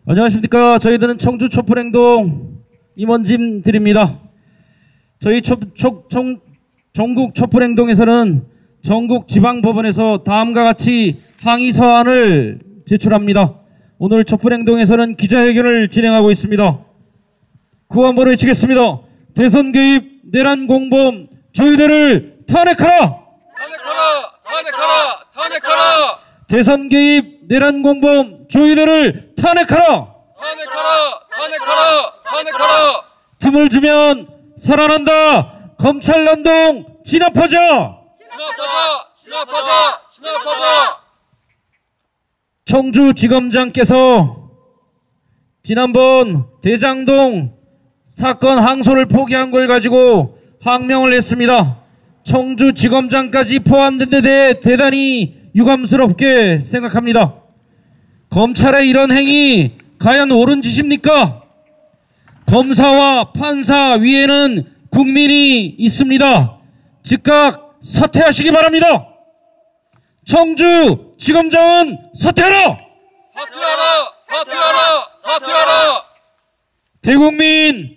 안녕하십니까. 저희들은 청주 촛불행동 임원진들입니다. 저희 전국 촛불행동에서는 전국 지방법원에서 다음과 같이 항의 서한을 제출합니다. 오늘 촛불행동에서는 기자회견을 진행하고 있습니다. 구원부를 외치겠습니다. 대선 개입, 내란 공범, 조희대를 탄핵하라! 탄핵하라! 탄핵하라! 탄핵하라! 대선 개입, 내란 공범, 조희대를 탄핵하라! 탄핵하라! 탄핵하라! 탄핵하라! 틈을 주면 살아난다! 검찰난동 진압하자! 진압하자! 진압하자! 진압하자! 청주지검장께서 지난번 대장동 사건 항소를 포기한 걸 가지고 항명을 했습니다. 청주지검장까지 포함된 데 대해 대단히 유감스럽게 생각합니다. 검찰의 이런 행위 과연 옳은 짓입니까? 검사와 판사 위에는 국민이 있습니다. 즉각 사퇴하시기 바랍니다. 청주지검장은 사퇴하라! 사퇴하라! 사퇴하라! 사퇴하라! 대국민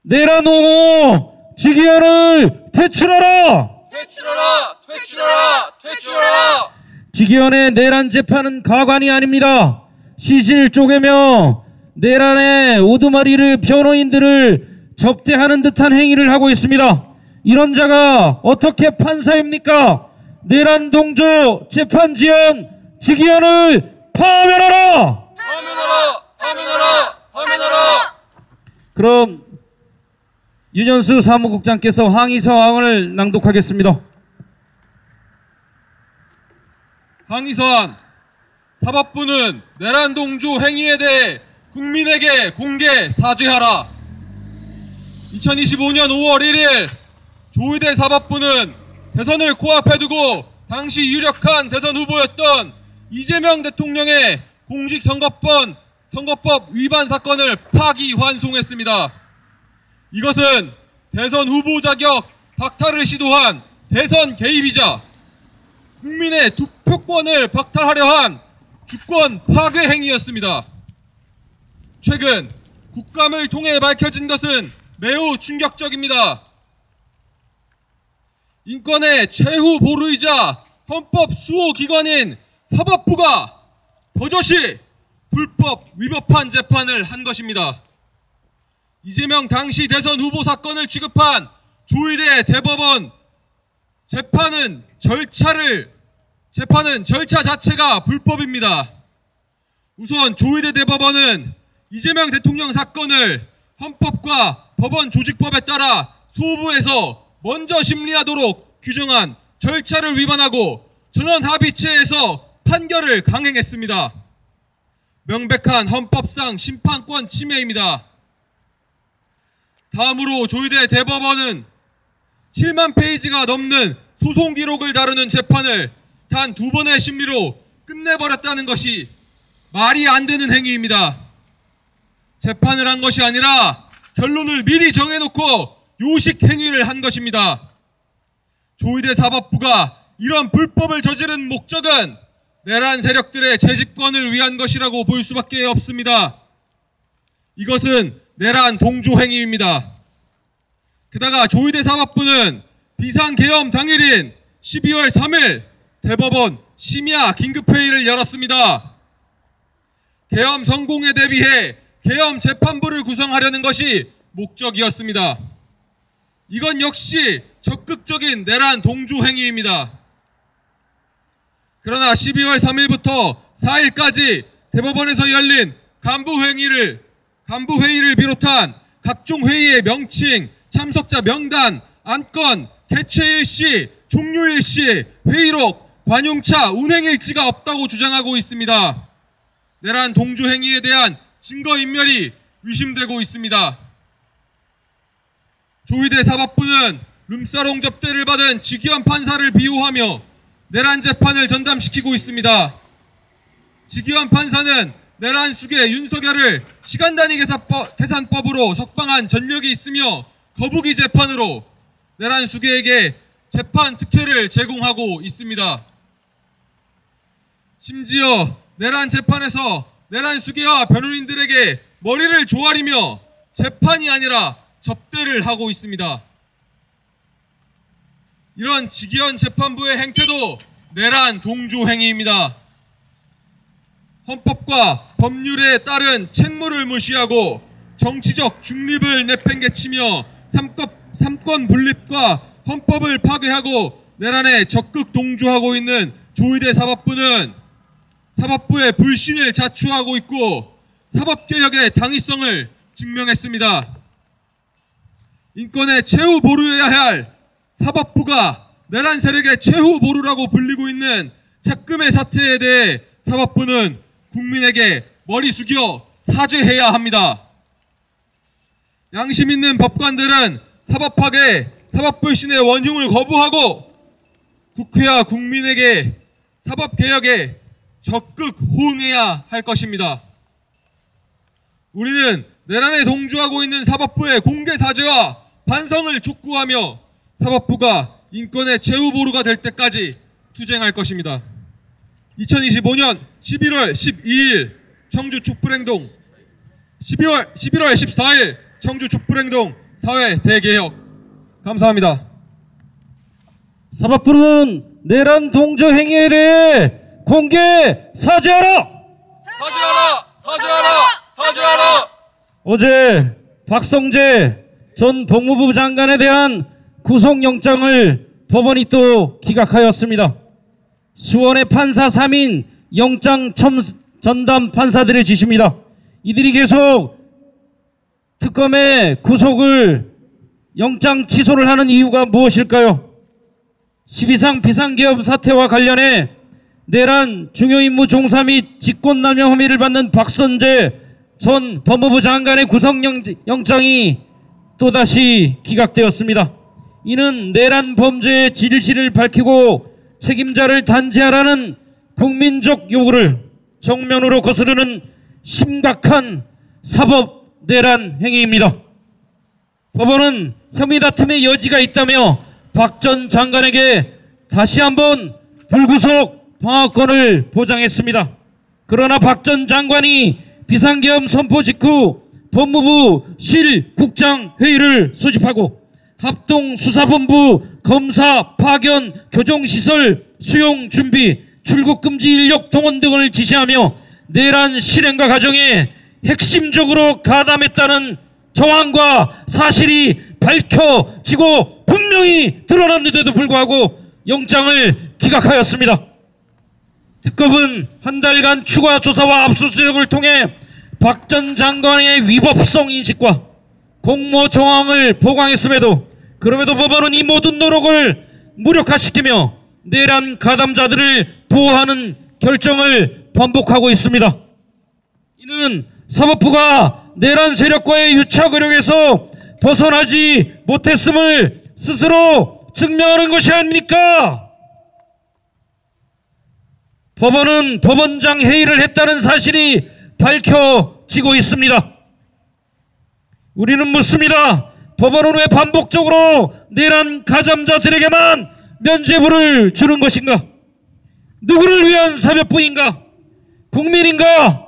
내란 옹호 직위원을 퇴출하라! 퇴출하라! 퇴출하라! 퇴출하라! 직위원의 내란 재판은 가관이 아닙니다. 시실 쪼개며 내란의 우두머리를 변호인들을 접대하는 듯한 행위를 하고 있습니다. 이런 자가 어떻게 판사입니까? 내란 동조 재판지원 직위원을 파면하라! 파면하라! 파면하라! 파면하라! 그럼 윤현수 사무국장께서 항의 서한을 낭독하겠습니다. 항의서한 사법부는 내란 동조 행위에 대해 국민에게 공개 사죄하라. 2025년 5월 1일 조희대 사법부는 대선을 코앞에 두고 당시 유력한 대선 후보였던 이재명 대통령의 공직선거법 위반 사건을 파기환송했습니다. 이것은 대선 후보 자격 박탈을 시도한 대선 개입이자 국민의 투표권을 박탈하려 한 주권 파괴 행위였습니다. 최근 국감을 통해 밝혀진 것은 매우 충격적입니다. 인권의 최후 보루이자 헌법 수호기관인 사법부가 버젓이 불법 위법한 재판을 한 것입니다. 이재명 당시 대선 후보 사건을 취급한 조희대 대법원 재판은 절차 자체가 불법입니다. 우선 조희대 대법원은 이재명 대통령 사건을 헌법과 법원 조직법에 따라 소부에서 먼저 심리하도록 규정한 절차를 위반하고 전원합의체에서 판결을 강행했습니다. 명백한 헌법상 심판권 침해입니다. 다음으로 조희대 대법원은 7만 페이지가 넘는 소송 기록을 다루는 재판을 단 2번의 심리로 끝내버렸다는 것이 말이 안 되는 행위입니다. 재판을 한 것이 아니라 결론을 미리 정해놓고 요식 행위를 한 것입니다. 조희대 사법부가 이런 불법을 저지른 목적은 내란 세력들의 재집권을 위한 것이라고 볼 수밖에 없습니다. 이것은 내란 동조 행위입니다. 게다가 조희대 사법부는 비상계엄 당일인 12월 3일 대법원 심야 긴급회의를 열었습니다. 계엄 성공에 대비해 계엄 재판부를 구성하려는 것이 목적이었습니다. 이건 역시 적극적인 내란 동조 행위입니다. 그러나 12월 3일부터 4일까지 대법원에서 열린 간부회의를 비롯한 각종 회의의 명칭, 참석자 명단, 안건, 개최 일시, 종료 일시, 회의록, 관용차, 운행 일지가 없다고 주장하고 있습니다. 내란 동조 행위에 대한 증거인멸이 의심되고 있습니다. 조희대 사법부는 룸사롱 접대를 받은 직위원 판사를 비호하며 내란 재판을 전담시키고 있습니다. 직위원 판사는 내란 수괴 윤석열을 시간 단위 계산법으로 석방한 전력이 있으며 거북이 재판으로 내란 수괴에게 재판 특혜를 제공하고 있습니다. 심지어 내란 재판에서 내란 수괴와 변호인들에게 머리를 조아리며 재판이 아니라 접대를 하고 있습니다. 이런 직위원 재판부의 행태도 내란 동조 행위입니다. 헌법과 법률에 따른 책무를 무시하고 정치적 중립을 내팽개치며 삼권 분립과 헌법을 파괴하고 내란에 적극 동조하고 있는 조희대 사법부는 사법부의 불신을 자초하고 있고 사법개혁의 당위성을 증명했습니다. 인권의 최후 보루여야 할 사법부가 내란 세력의 최후 보루라고 불리고 있는 착금의 사태에 대해 사법부는 국민에게 머리 숙여 사죄해야 합니다. 양심 있는 법관들은 사법학에 사법불신의 원흉을 거부하고 국회와 국민에게 사법개혁에 적극 호응해야 할 것입니다. 우리는 내란에 동조하고 있는 사법부의 공개 사죄와 반성을 촉구하며 사법부가 인권의 최후 보루가 될 때까지 투쟁할 것입니다. 2025년 11월 12일 청주 촛불행동 11월 14일 청주 촛불행동 사회 대개혁. 감사합니다. 사법부는 내란 동조 행위에 대해 공개 사죄하라! 사죄하라! 어제 박성재 전 법무부 장관에 대한 구속영장을 법원이 또 기각하였습니다. 수원의 판사 3인 영장 전담 판사들의 지시입니다. 이들이 계속 특검의 구속을 영장 취소를 하는 이유가 무엇일까요? 12상 비상계엄 사태와 관련해 내란 중요임무 종사 및 직권남용 혐의를 받는 박성재 전 법무부 장관의 구속영장이 또다시 기각되었습니다. 이는 내란 범죄의 진실을 밝히고 책임자를 단죄하라는 국민적 요구를 정면으로 거스르는 심각한 사법 내란 행위입니다. 법원은 혐의 다툼의 여지가 있다며 박 전 장관에게 다시 한번 불구속 방어권을 보장했습니다. 그러나 박 전 장관이 비상계엄 선포 직후 법무부 실국장 회의를 소집하고 합동수사본부 검사 파견 교정시설 수용 준비 출국 금지 인력 동원 등을 지시하며 내란 실행과 과정에 핵심적으로 가담했다는 정황과 사실이 밝혀지고 분명히 드러났는데도 불구하고 영장을 기각하였습니다. 특검은 한 달간 추가 조사와 압수수색을 통해 박 전 장관의 위법성 인식과 공모 정황을 보강했음에도 그럼에도 법원은 이 모든 노력을 무력화시키며 내란 가담자들을 보호하는 결정을 반복하고 있습니다. 이는 사법부가 내란 세력과의 유착 의혹에서 벗어나지 못했음을 스스로 증명하는 것이 아닙니까? 법원은 법원장 회의를 했다는 사실이 밝혀지고 있습니다. 우리는 묻습니다. 법원은 왜 반복적으로 내란 가담자들에게만 면죄부를 주는 것인가? 누구를 위한 사법부인가? 국민인가?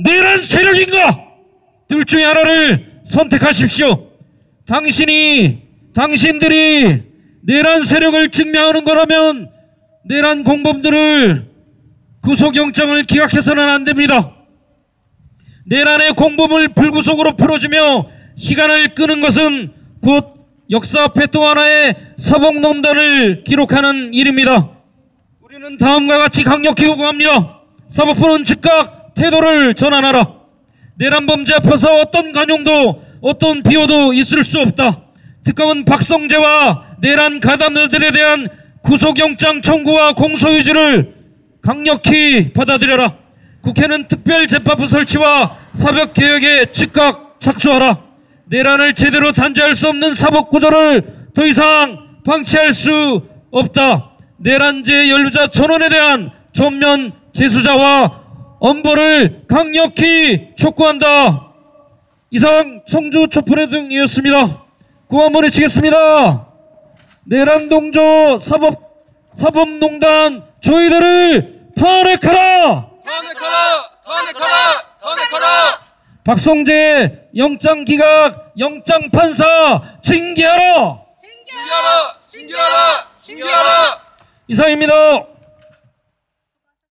내란 세력인가? 둘 중에 하나를 선택하십시오. 당신들이 내란 세력을 증명하는 거라면 내란 공범들을 구속영장을 기각해서는 안 됩니다. 내란의 공범을 불구속으로 풀어주며 시간을 끄는 것은 곧 역사 앞에 또 하나의 사법농단을 기록하는 일입니다. 우리는 다음과 같이 강력히 요구합니다. 사법부는 즉각 태도를 전환하라. 내란 범죄 앞에서 어떤 관용도 어떤 비호도 있을 수 없다. 특검은 박성재와 내란 가담자들에 대한 구속영장 청구와 공소유지를 강력히 받아들여라. 국회는 특별재판부 설치와 사법개혁에 즉각 착수하라. 내란을 제대로 단죄할 수 없는 사법구조를 더 이상 방치할 수 없다. 내란죄 연루자 전원에 대한 전면 재수자와 엄벌을 강력히 촉구한다. 이상 청주 촛불행동이었습니다. 고함 보내시겠습니다. 내란 동조 사법농단 조이들을 탄핵하라! 탄핵하라! 박성재 영장기각 영장판사 징계하라! 징계하라! 징계하라! 징계하라! 이상입니다.